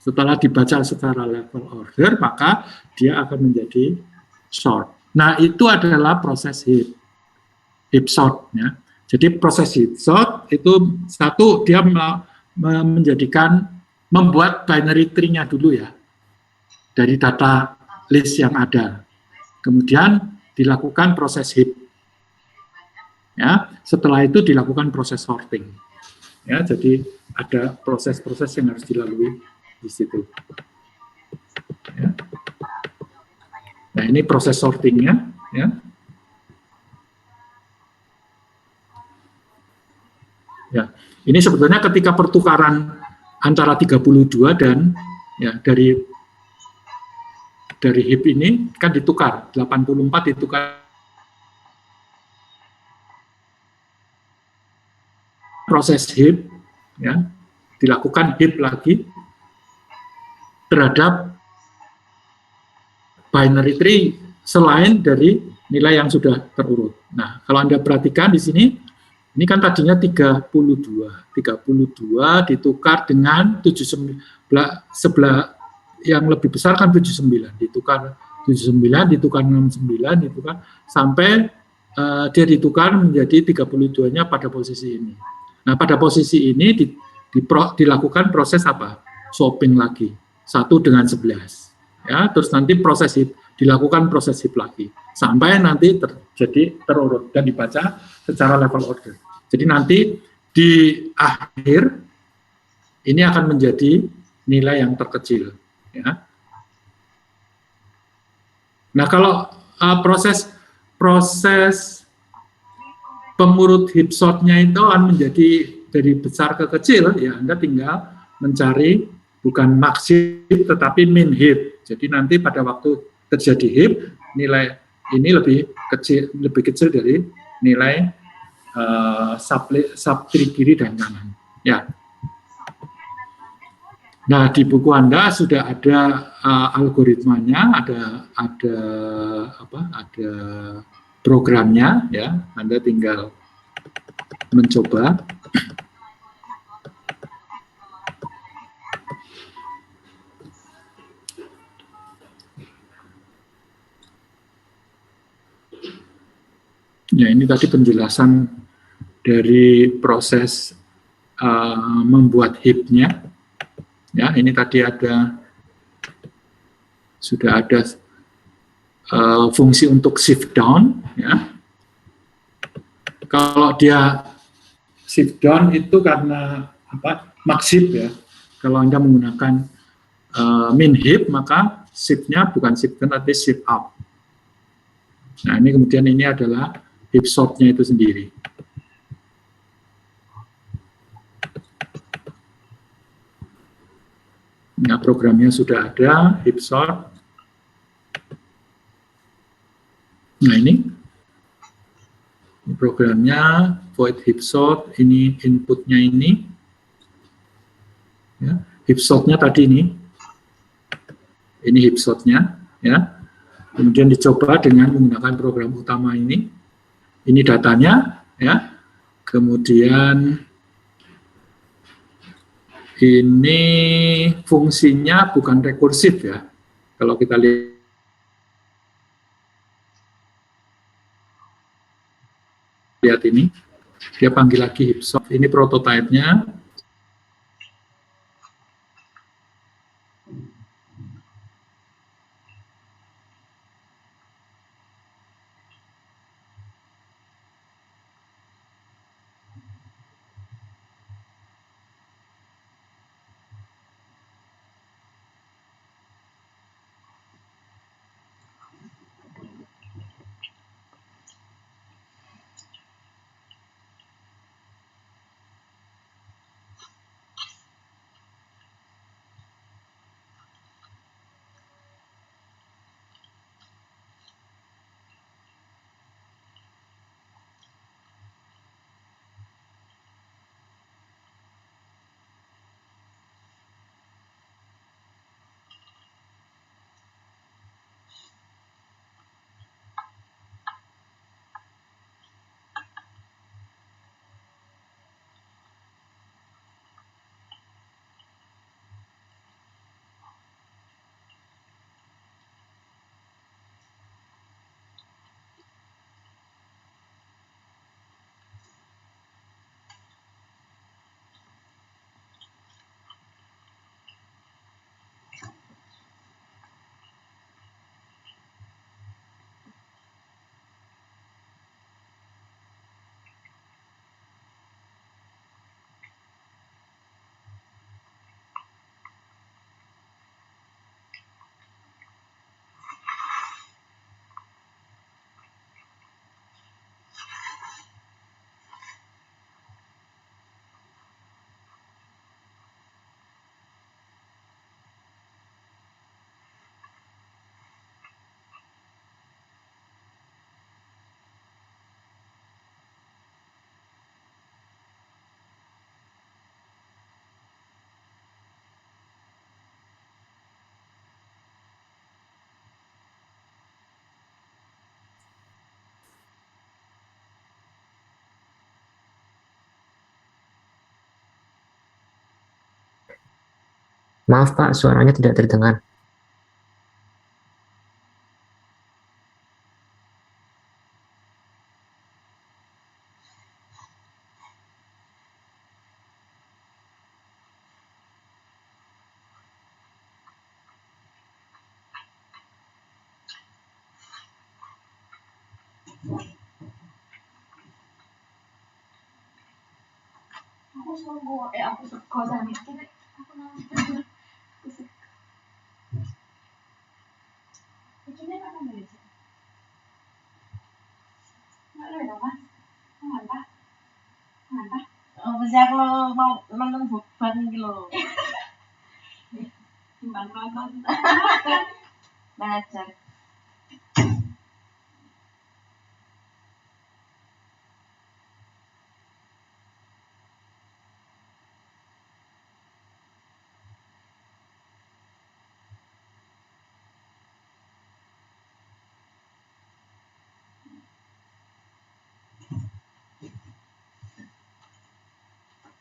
Setelah dibaca secara level order, maka dia akan menjadi sort. Nah, itu adalah proses heap sort. Ya. Jadi proses heap sort itu satu, dia membuat binary tree-nya dulu ya, dari data list yang ada. Kemudian dilakukan proses heap. Ya, setelah itu dilakukan proses sorting. Ya, jadi ada proses-proses yang harus dilalui di situ. Ya. Nah, ini proses sortingnya. Ya. Ya, ini sebetulnya ketika pertukaran antara 32 dan ya dari heap ini kan ditukar 84 ditukar proses heap, ya, dilakukan heap lagi terhadap binary tree selain dari nilai yang sudah terurut. Nah, kalau Anda perhatikan di sini, ini kan tadinya 32 ditukar dengan 79, sebelah yang lebih besar kan 79, ditukar 69, ditukar 69, ditukar sampai dia ditukar menjadi 32-nya pada posisi ini. Nah, pada posisi ini dilakukan proses apa? Swapping lagi, 1 dengan 11. Ya, terus nanti dilakukan proses heap lagi sampai nanti terjadi terurut dan dibaca secara level order. Jadi nanti di akhir ini akan menjadi nilai yang terkecil. Ya. Nah, kalau proses pengurut heap sort-nya itu akan menjadi dari besar ke kecil, ya Anda tinggal mencari bukan max heap tetapi min heap. Jadi nanti pada waktu terjadi heap, nilai ini lebih kecil dari nilai sub-tree kiri dan kanan. Ya. Nah, di buku Anda sudah ada algoritmanya, ada programnya, ya. Anda tinggal mencoba. Ya, ini tadi penjelasan dari proses membuat heap-nya. Ya, ini tadi sudah ada fungsi untuk shift down. Ya. Kalau dia shift down itu karena max heap, ya. Kalau Anda menggunakan min heap, maka shift-nya bukan shift down, tapi shift up. Nah, ini kemudian ini adalah heap sort-nya itu sendiri. Nah, programnya sudah ada, heap sort. Nah, ini programnya void heap sort, ini inputnya ini. Ya, heap sort-nya tadi ini heap sort-nya, ya. Kemudian dicoba dengan menggunakan program utama ini datanya, ya. Kemudian ini fungsinya bukan rekursif, ya. Kalau kita lihat ini, dia panggil lagi heap sort. Ini prototipenya. Maaf Pak, suaranya tidak terdengar. Aku sungguh, aku suka sama itu. Aku nangis. Ini apa namanya? Nggak ada dong, Mas. Mantap. Mantap. Oh, masih aku mau nonton bukan gitu loh. Timbang nonton. Belajar.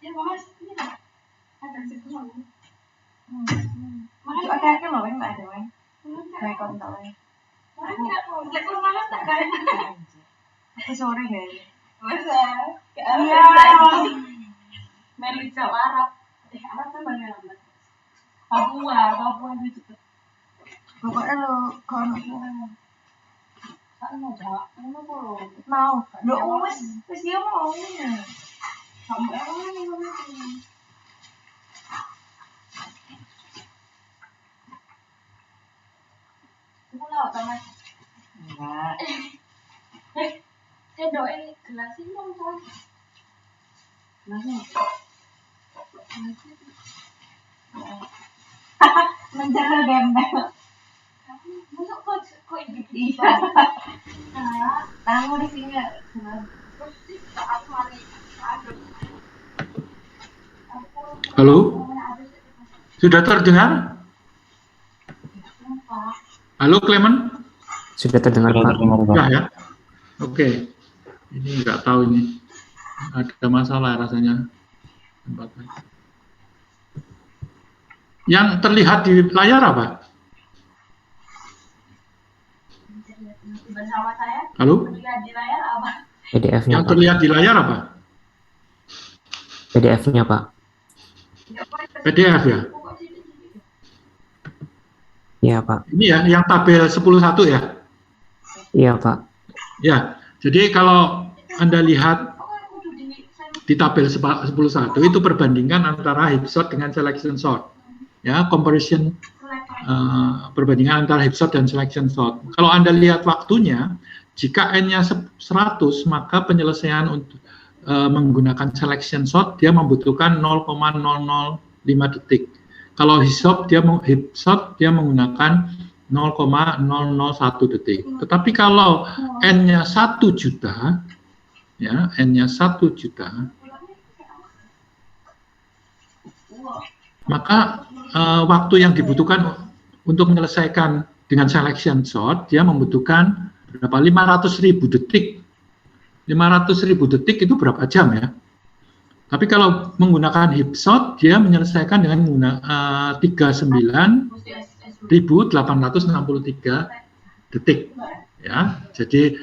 Ya, Mas, ini ada situ loh. Makanya pakai loh, yang nggak ada, Weng. Kayak kontol, Weng. Aku lihat Mas tak kayak. Aku sore guys. Masa? Iya. Meli Jawa Arab. Arab tuh banyak banget. Papua itu juga. Pokoknya lo kalau mau Jawa, mau. Lo wes dia mau. Kamu lewat sama enggak. Saya doain gelasin dong tuh. Gelasnya. Menjaga gembel. Masuk kok ini. Tanganmu di sini ya. Halo? Sudah terdengar? Halo, Clement? Sudah terdengar Pak. Sudah ya? Oke. Ini nggak tahu ini. Ada masalah rasanya. Yang terlihat di layar apa? Bersama saya. Halo? Terlihat di layar apa? PDF-nya Yang Pak. terlihat di layar apa? PDF-nya Pak. PDF ya? Iya Pak. Ini ya, yang tabel 10.1 ya? Iya Pak. Ya, jadi kalau Anda lihat di tabel 10.1 itu perbandingan antara hip shot dengan selection shot. Ya, comparison perbandingan antara hip shot dan selection shot. Kalau Anda lihat waktunya, jika N-nya 100, maka penyelesaian untuk menggunakan selection shot dia membutuhkan 0,005 detik. Kalau hip shot dia menggunakan 0,001 detik. Tetapi kalau N-nya 1 juta, ya, N-nya 1 juta, maka waktu yang dibutuhkan untuk menyelesaikan dengan selection shot, dia membutuhkan berapa? 500.000 detik. 500.000 detik itu berapa jam ya? Tapi kalau menggunakan hip shot, dia menyelesaikan dengan menggunakan 39.863 detik. Ya, jadi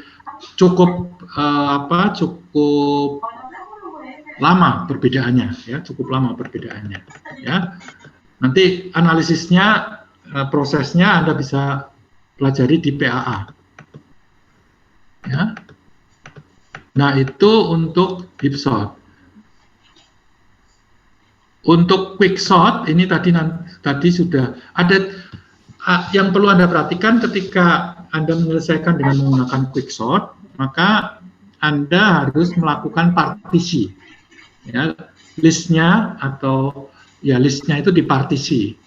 cukup cukup lama perbedaannya, ya, cukup lama perbedaannya. Ya, nanti analisisnya, prosesnya Anda bisa pelajari di PAA. Ya. Nah, itu untuk hip shot. Untuk quick shot ini tadi sudah ada yang perlu Anda perhatikan ketika Anda menyelesaikan dengan menggunakan quick shot, maka Anda harus melakukan partisi. Ya, listnya itu dipartisi.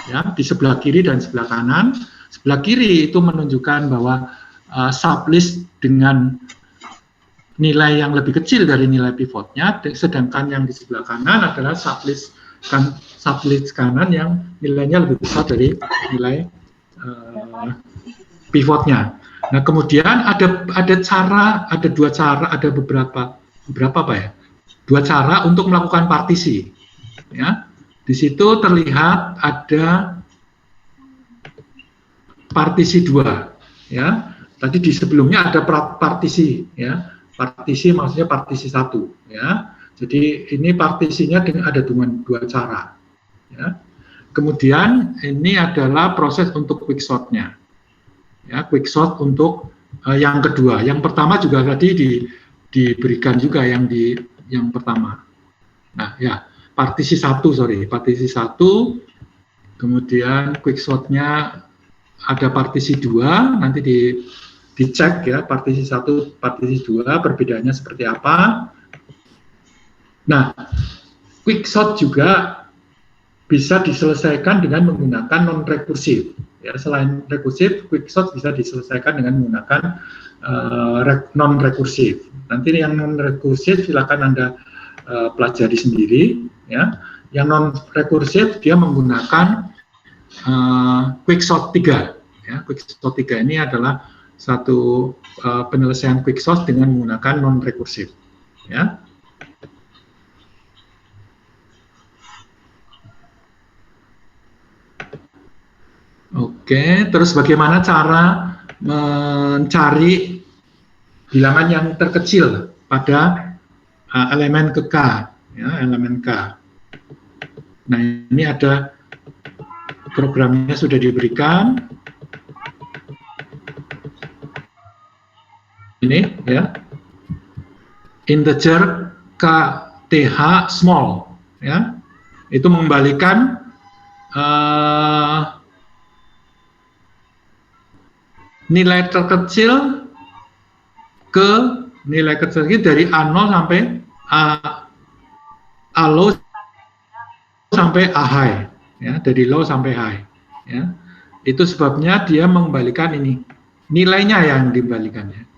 Ya, di sebelah kiri dan sebelah kanan. Sebelah kiri itu menunjukkan bahwa sublist dengan nilai yang lebih kecil dari nilai pivotnya, sedangkan yang di sebelah kanan adalah sublist kanan yang nilainya lebih besar dari nilai pivotnya. Nah, kemudian ada dua cara untuk melakukan partisi. Ya, Di situ terlihat ada partisi 2, ya. Tadi di sebelumnya ada partisi, ya. Partisi maksudnya partisi 1, ya. Jadi ini partisinya ada dengan 2 cara, ya. Kemudian ini adalah proses untuk quicksort-nya, ya. Quicksort untuk yang kedua. Yang pertama juga tadi diberikan juga yang pertama. Nah, ya, partisi 1, partisi 1. Kemudian quicksort-nya ada partisi 2, nanti dicek ya, partisi 1, partisi 2, perbedaannya seperti apa. Nah, quicksort juga bisa diselesaikan dengan menggunakan non-rekursif. Ya, selain rekursif, quicksort bisa diselesaikan dengan menggunakan non-rekursif. Nanti yang non-rekursif silakan Anda pelajari sendiri. Ya. Yang non-rekursif dia menggunakan quicksort 3. Ya, quicksort 3 ini adalah satu penyelesaian quicksort dengan menggunakan non-rekursif. Ya. Oke, terus bagaimana cara mencari bilangan yang terkecil pada elemen ke K, ya, elemen K. Nah, ini ada programnya sudah diberikan. Ini ya, integer KTH small, ya, itu mengembalikan nilai terkecil ke nilai kecil dari A0 sampai A low sampai A high, ya, dari low sampai high, ya. Itu sebabnya dia mengembalikan ini nilainya yang dikembalikannya,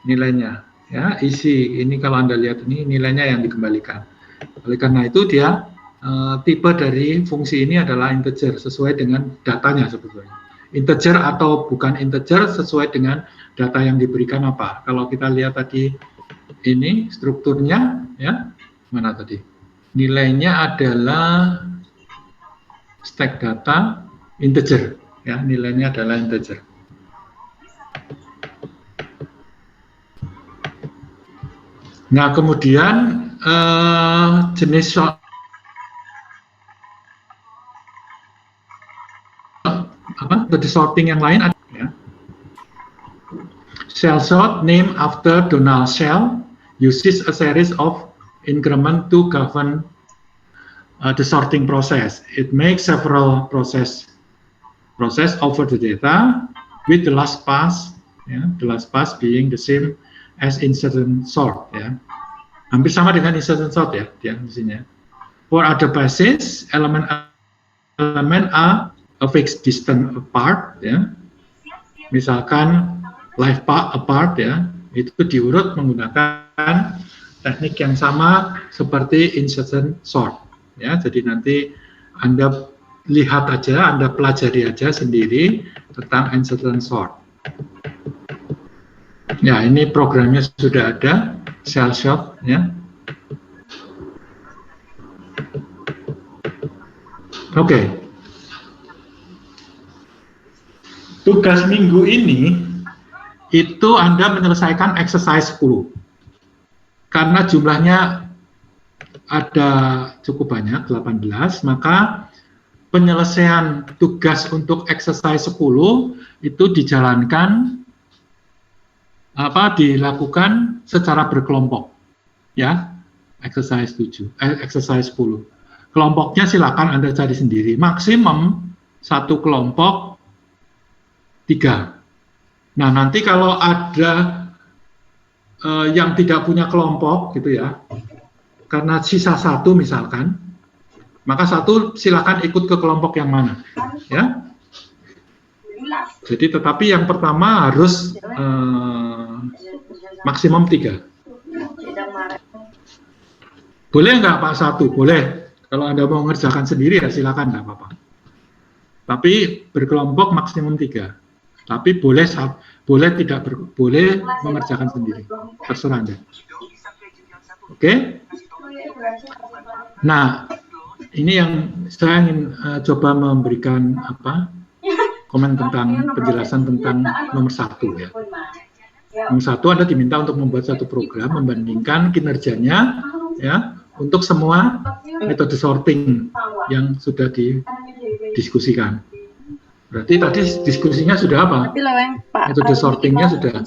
nilainya, ya, isi ini kalau Anda lihat ini nilainya yang dikembalikan. Oleh karena itu dia tipe dari fungsi ini adalah integer sesuai dengan datanya sebetulnya. Integer atau bukan integer sesuai dengan data yang diberikan apa. Kalau kita lihat tadi ini strukturnya, ya, mana tadi? Nilainya adalah stack data integer, ya, nilainya adalah integer. Nah, kemudian jenis the sorting yang lain ada, ya. Shell sort named after Donald Shell uses a series of increment to govern the sorting process. It makes several process over the data with the last pass, ya, the last pass being the same as insertion sort, ya. Hampir sama dengan insertion sort, ya, dia di sini. For other passes, element are a fixed distance apart, ya. Misalkan live apart, ya, itu diurut menggunakan teknik yang sama seperti insertion sort, ya. Jadi nanti Anda lihat aja, Anda pelajari aja sendiri tentang insertion sort. Ya, ini programnya sudah ada, shell sort, ya. Oke. Tugas minggu ini itu Anda menyelesaikan exercise 10. Karena jumlahnya ada cukup banyak, 18, maka penyelesaian tugas untuk exercise 10 itu dijalankan dilakukan secara berkelompok, ya. Exercise 10. Kelompoknya silakan Anda cari sendiri. Maksimum satu kelompok 3. Nah, nanti kalau ada yang tidak punya kelompok gitu, ya, karena sisa 1 misalkan, maka 1 silakan ikut ke kelompok yang mana, ya. Jadi tetapi yang pertama harus maksimum 3. Boleh nggak Pak 1? Boleh. Kalau Anda mau mengerjakan sendiri ya silakan, nggak apa-apa. Tapi berkelompok maksimum 3. Tapi boleh mengerjakan sendiri, terserah Anda. Oke? Nah, ini yang saya ingin coba memberikan komen tentang penjelasan tentang nomor 1 ya. Nomor 1 Anda diminta untuk membuat satu program membandingkan kinerjanya ya untuk semua metode sorting yang sudah didiskusikan. Berarti tadi diskusinya sudah apa? Metode sortingnya sudah